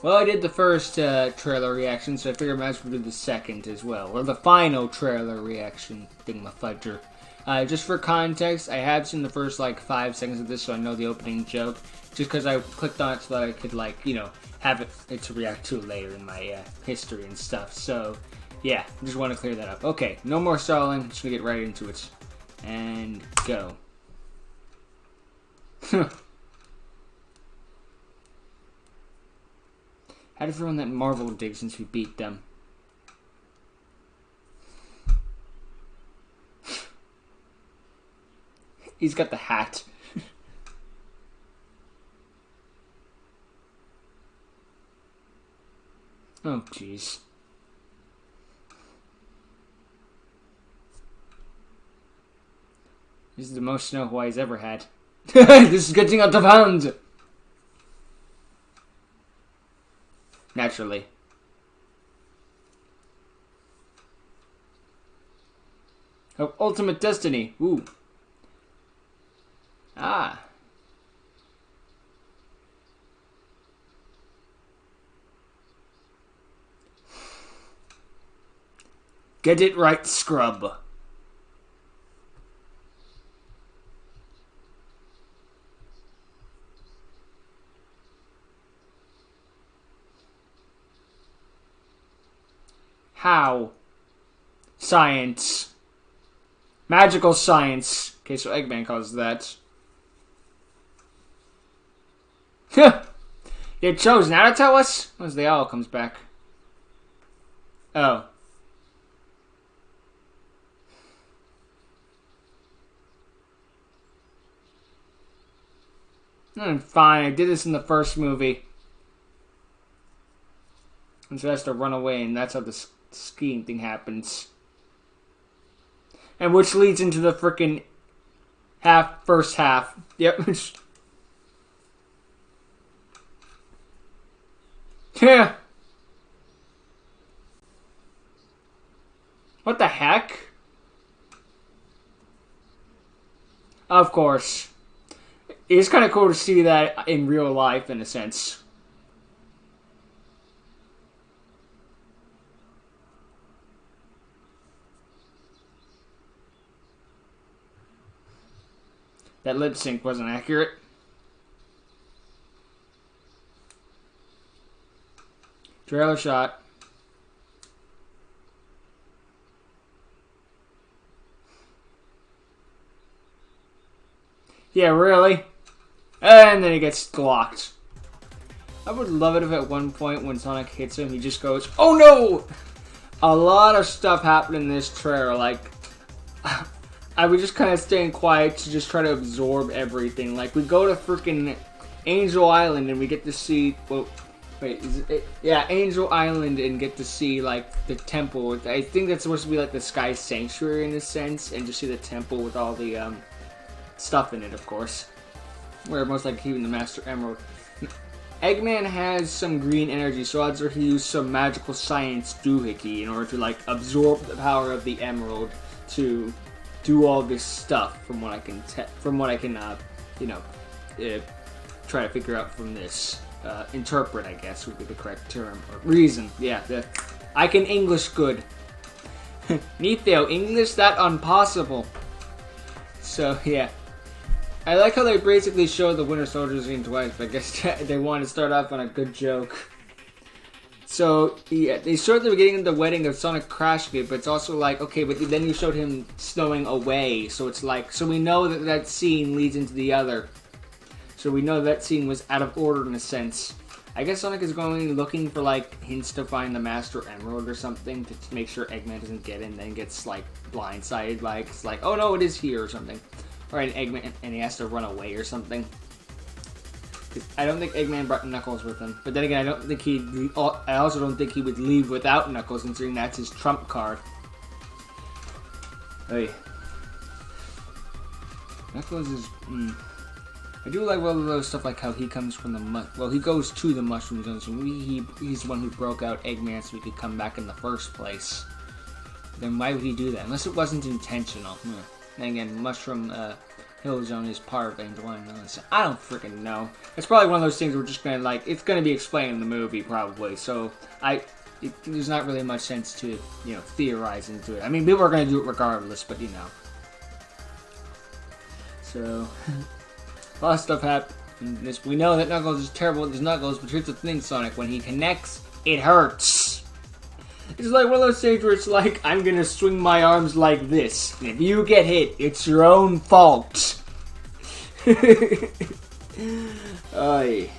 Well, I did the first trailer reaction, so I figured I might as well do the second as well. Or the final trailer reaction thingamafudger. Just for context, I have seen the first, 5 seconds of this, so I know the opening joke. Just because I clicked on it so that I could, have it to react to later in my history and stuff. So, yeah, just want to clear that up. Okay, no more stalling. Just gonna get right into it. And go. How did everyone that Marvel dig since we beat them? He's got the hat. Oh, jeez. This is the most snow Hawaii's ever had. This is getting out of hand! Naturally. Oh, ultimate destiny. Ooh. Ah. Get it right, scrub. How? Science. Magical science. Okay, so Eggman calls that. You chose now to tell us? As the owl comes back. Oh. Fine, I did this in the first movie. And so he has to run away, and that's how the skiing thing happens. And which leads into the frickin' first half. Yep. Yeah. What the heck? Of course. It's kind of cool to see that in real life, in a sense. That lip sync wasn't accurate. Trailer shot. Yeah, really? And then he gets blocked. I would love it if at one point when Sonic hits him, he just goes, "Oh no!" A lot of stuff happened in this trailer. I was just kind of staying quiet to just try to absorb everything. We go to freaking Angel Island and we get to see, well, wait, yeah, Angel Island, and get to see, the temple. I think that's supposed to be, the Sky Sanctuary in a sense, and just see the temple with all the, stuff in it, of course. Where most likely even the Master Emerald. Eggman has some green energy, so odds are he used some magical science doohickey in order to, absorb the power of the Emerald to do all this stuff, from what I can try to figure out from this. Interpret, I guess, would be the correct term. Or reason, yeah. I can English good. Nitheo, English that impossible. So, yeah. I like how they basically show the Winter Soldier scene twice, but I guess they want to start off on a good joke. So, yeah, they showed the beginning of the wedding of Sonic Crash Kid, but it's also okay, but then you showed him snowing away, so it's so we know that scene leads into the other. So we know that scene was out of order in a sense. I guess Sonic is going looking for, hints to find the Master Emerald or something to make sure Eggman doesn't get in, then gets, blindsided by it. It's oh no, it is here or something. Or an Eggman, and he has to run away or something. I don't think Eggman brought Knuckles with him. But then again, I also don't think he would leave without Knuckles, considering that's his trump card. Hey. Knuckles is... I do like all of those stuff, how he comes from the he goes to the Mushroom Zone, so he's the one who broke out Eggman so he could come back in the first place. Then why would he do that? Unless it wasn't intentional. And again, Mushroom Killzone is part of Angel Island. I don't freaking know. It's probably one of those things we're just gonna like. It's gonna be explained in the movie probably. So there's not really much sense to theorize into it. I mean, people are gonna do it regardless, but you know. So a lot of stuff happened. We know that Knuckles is terrible with his Knuckles, but here's the thing, Sonic. When he connects, it hurts. It's like one of those things where it's like, I'm gonna swing my arms like this. And if you get hit, it's your own fault. Aye.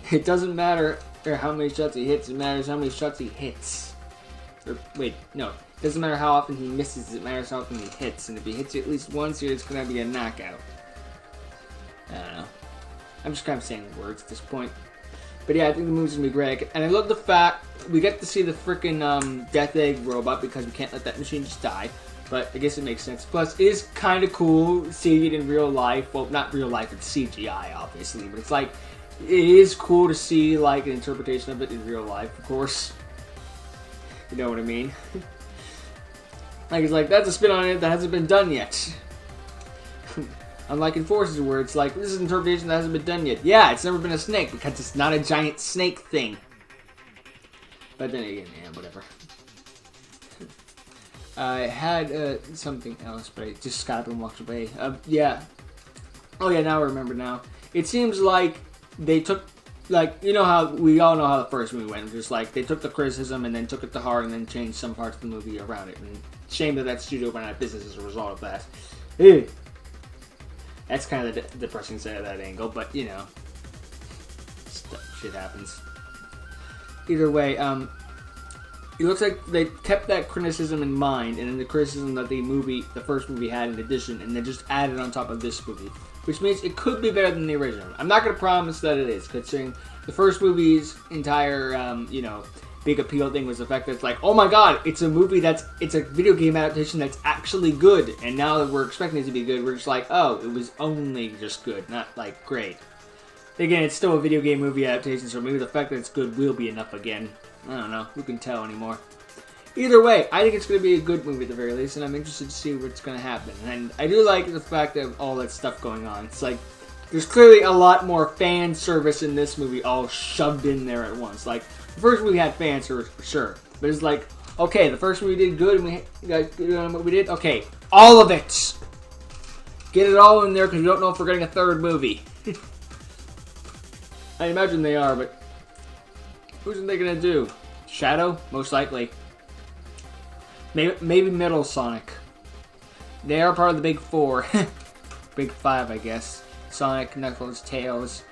It doesn't matter how many shots he hits, it matters how many shots he hits. Or, wait, no. It doesn't matter how often he misses, it matters how often he hits. And if he hits you at least once, it's gonna be a knockout. I don't know. I'm just kind of saying words at this point. But yeah, I think the movie's gonna be great. And I love the fact we get to see the freaking Death Egg robot because we can't let that machine just die. But I guess it makes sense. Plus, it is kind of cool seeing it in real life. Well, not real life, it's CGI, obviously. But it's like, it is cool to see like an interpretation of it in real life, of course. You know what I mean? Like, it's like, that's a spin on it that hasn't been done yet. Unlike in Forces, where it's like, this is an interpretation that hasn't been done yet. Yeah, it's never been a snake, because it's not a giant snake thing. But then again, yeah, whatever. I had something else, but I just got up and walked away. Yeah. Oh yeah, now I remember now. It seems like they took, like, you know how, we all know how the first movie went. Just like, they took the criticism and then took it to heart and then changed some parts of the movie around it. And shame that studio went out of business as a result of that. Ew. That's kind of the depressing side of that angle, but you know, shit happens. Either way, it looks like they kept that criticism in mind, and then the criticism that the first movie had in addition, and then just added on top of this movie, which means it could be better than the original. I'm not gonna promise that it is, considering the first movie's entire, big appeal thing was the fact that it's like, oh my god, it's a movie it's a video game adaptation that's actually good, and now that we're expecting it to be good, we're just like, oh, it was only just good, not like great. Again, it's still a video game movie adaptation, so maybe the fact that it's good will be enough again. I don't know, who can tell anymore. Either way, I think it's going to be a good movie at the very least, and I'm interested to see what's going to happen. And I do like the fact of all that stuff going on. It's like, there's clearly a lot more fan service in this movie all shoved in there at once. Like, the first movie had fan service for sure, but it's like, okay, the first movie did good, and we got good on what we did. Okay, all of it. Get it all in there because we don't know if we're getting a third movie. I imagine they are, but who's they gonna do? Shadow, most likely. Maybe Metal Sonic. They are part of the Big Four, Big Five, I guess. Sonic, Knuckles, Tails,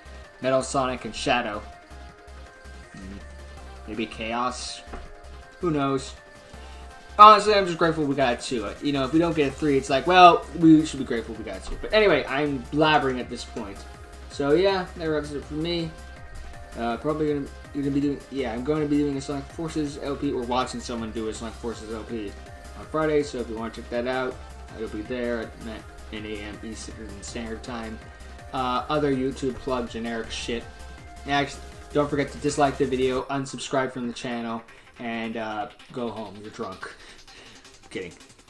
Metal Sonic, and Shadow. Maybe Chaos. Who knows? Honestly, I'm just grateful we got 2. You know, if we don't get a 3, it's like, well, we should be grateful we got 2. But anyway, I'm blabbering at this point. So yeah, that wraps it up for me. Probably gonna be doing, yeah, I'm going to be doing a Sonic Forces LP, or watching someone do a Sonic Forces LP on Friday. So if you want to check that out, it'll be there at 9 a.m. Eastern Standard Time. Other YouTube plug generic shit. Actually, don't forget to dislike the video, unsubscribe from the channel, and go home. You're drunk. Kidding.